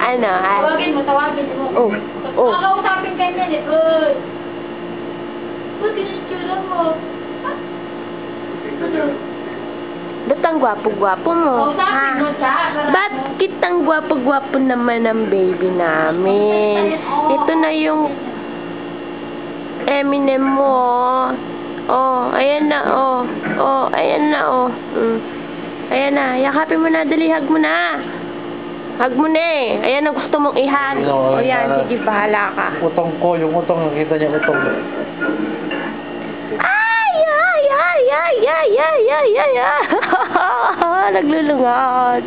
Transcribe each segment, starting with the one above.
Ano? Tawagin mo. Oh. Oh. Kakausapin ka niyan eh. Uy. Ba't tinitsura mo? Ba't ang gwapo-gwapo mo? Kausapin mo siya. Ba't kitang gwapo-gwapo naman ang baby namin? Ito na yung Eminem mo, oh. Oh, ayan na, oh. Oh, ayan na, oh. Ayan na, yakapin mo na, dali, hug mo na. Hug mo na eh. Ayan ang gusto mong i-hug. O yan, sige, bahala ka. Utong ko, yung utong, nakita niya utong. Ay, ay, ay, ay, ay, ay, ay, ay, ay. Naglulungad.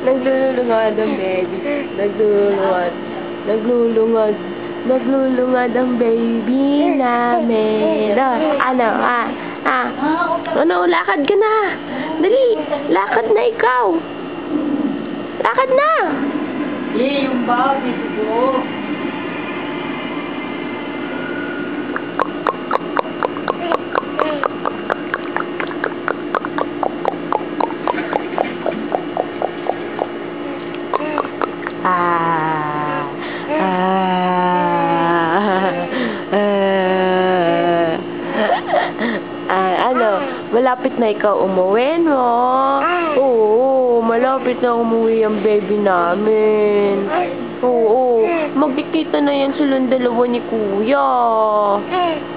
Naglulungad ang baby. Naglulungad. Naglulungad. Naglulungad ang baby namin. Ano, ano, lakad ka na. Dali, lakad na ikaw. Lakad na. Yung baby ko. Ano, malapit na ikaw umuwi, no? Oo, malapit na umuwi ang baby namin. Oo, magkikita na yan silang dalawa ni Kuya.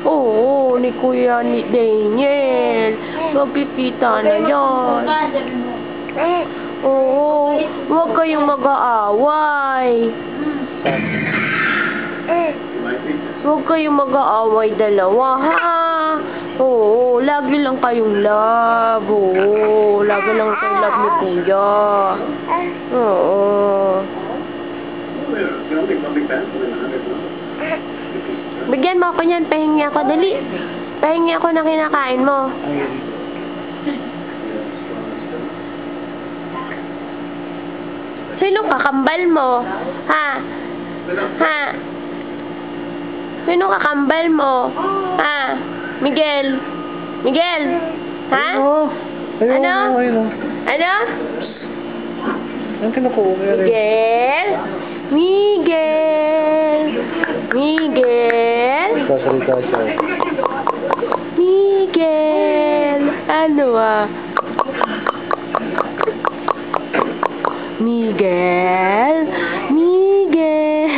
Oo, ni Kuya ni Daniel. Magkikita na yan. Oo, huwag kayong mag-aaway. Huwag kayong mag-aaway dalawa, ha? Oo, lagi lang kayong love. Oo, lagi lang kayong love ni Kuya. Oo. Bigyan mo ako niyan, pahingi ako, dali. Pahingi ako na kinakain mo. Sinong kakambal mo? Ha? Ha? Sinong kakambal mo? Ha? Miguel? Miguel? Ha? Ano? Ano? Ang kinukuha rin. Miguel? Miguel? Miguel? Sasalita siya. Miguel? Ano Miguel? Miguel?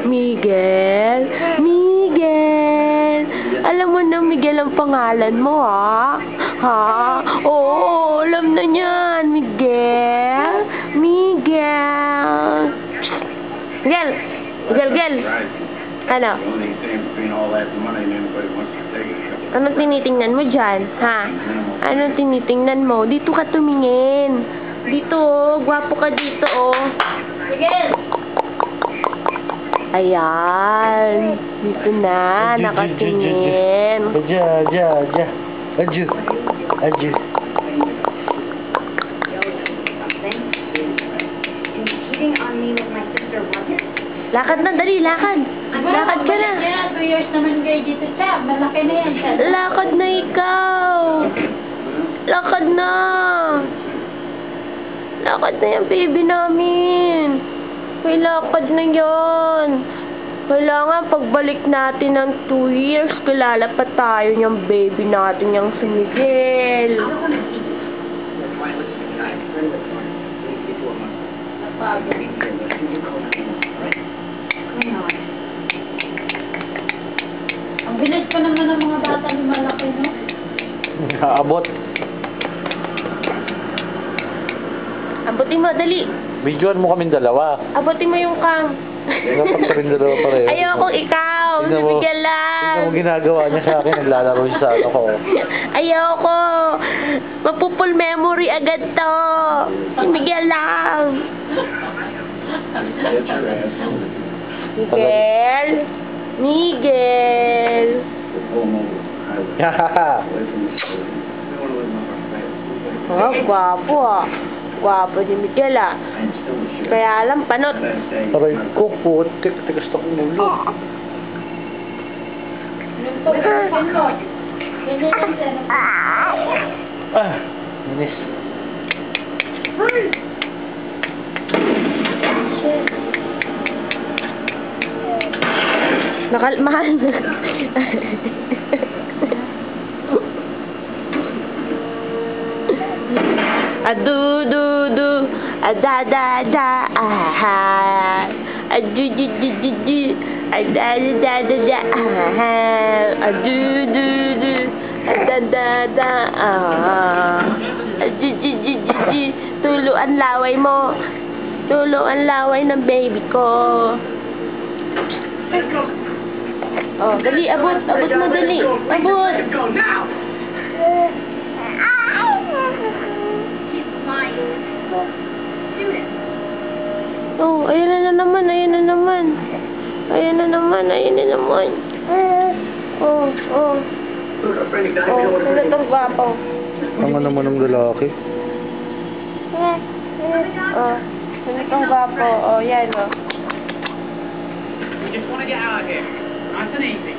Miguel? Miguel? Alam mo na Miguel ang pangalan mo, ha? Ha? Oo, alam na niyan. Miguel? Miguel? Miguel? Miguel? Ano? Anong tinitingnan mo dyan? Ha? Anong tinitingnan mo? Dito ka tumingin. Dito, gwapo ka dito, oh. Miguel! Ayan. Dito na, nakatingin. Adju. Lakad na, dali, lakad. Lakad ka na. 2 years naman kayo dito siya. Malaki na yan siya. Lakad na ikaw. Lakad na. Lakad na yung baby namin. May lakad na yan. Kailangan pagbalik natin ng 2 years, kilala pa tayo niyang baby natin, yung si Miguel. Ang bilis pa naman ng mga bata ni malaki, no? Aabot. Abutin mo, dali. Videoan mo kaming dalawa. Abutin mo yung cam. Dapat pa rin dalawa pareho. Ayokong ikaw. Si Miguel lang. Tingnan mo ginagawa niya sa akin. Naglalaro siya sa ano ko. Ayoko. Magpupul memory agad to. Si Miguel lang. Miguel. Miguel. Oh, gwapo ah. Gwapo ni Miguel ah. Kaya lang, panot. Aray ko, putik. Tigas na kong mulo. Minis. Mahal. Adu, ada, aha. Adu, ada, aha. Adu, ada, aha. Adu, tulo ang laway mo. Tulo ang laway ng baby ko. Oh, dali, abot mo, dali. Abot. Oh, ayan na naman. Oh. Oh, sila tong gwapo. Ang ano mo ng lalaki? Oh, sila tong gwapo. Oh, yan, oh. We just want to get out of here. Nice and easy.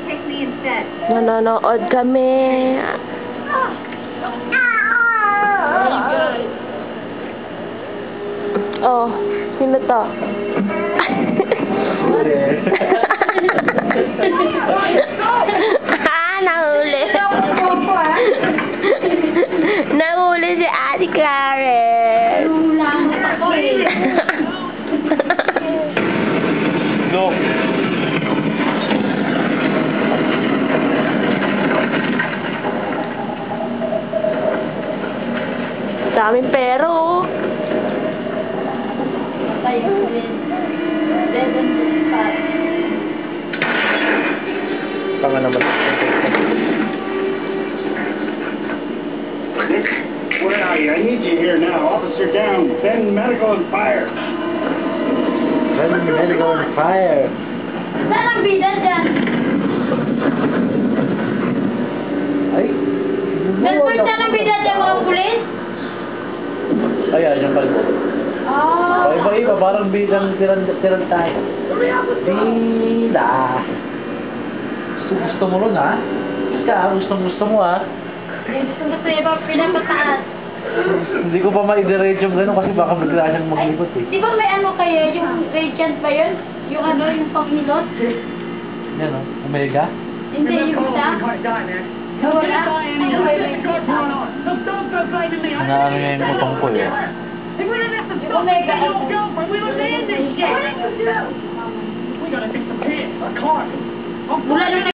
Take me instead. Nanonood kami. Oh, sino to? Nahuli. Nahuli si Ate Karen. Look. Daming pero, oh. Tanga naman. Where are you? I need you here now. Officer down. Send medical and fire. Send medical and fire. Saan ang bida dyan? Ay. Belfort, saan ang bida dyan mga pulis? Ayan, yung palbo. Oh. Iba-iba, parang bilang tiran tayo. Bila. Gusto mo ron, ha? Gusto mo, ha? Gusto iba pinapataas. Hindi ko pa ma-iterate yung gano'n kasi baka bigla siyang maglibot, eh. Di ba may ano kayo, yung radiant ba yun? Yung ano, yung panghilot? Yan, o. Omega? Hindi, yung isa? Wala? Ano ba yun? Inaano niya yung utang ko, eh. Yung Omega. We gotta take some kids, a car. Mula nung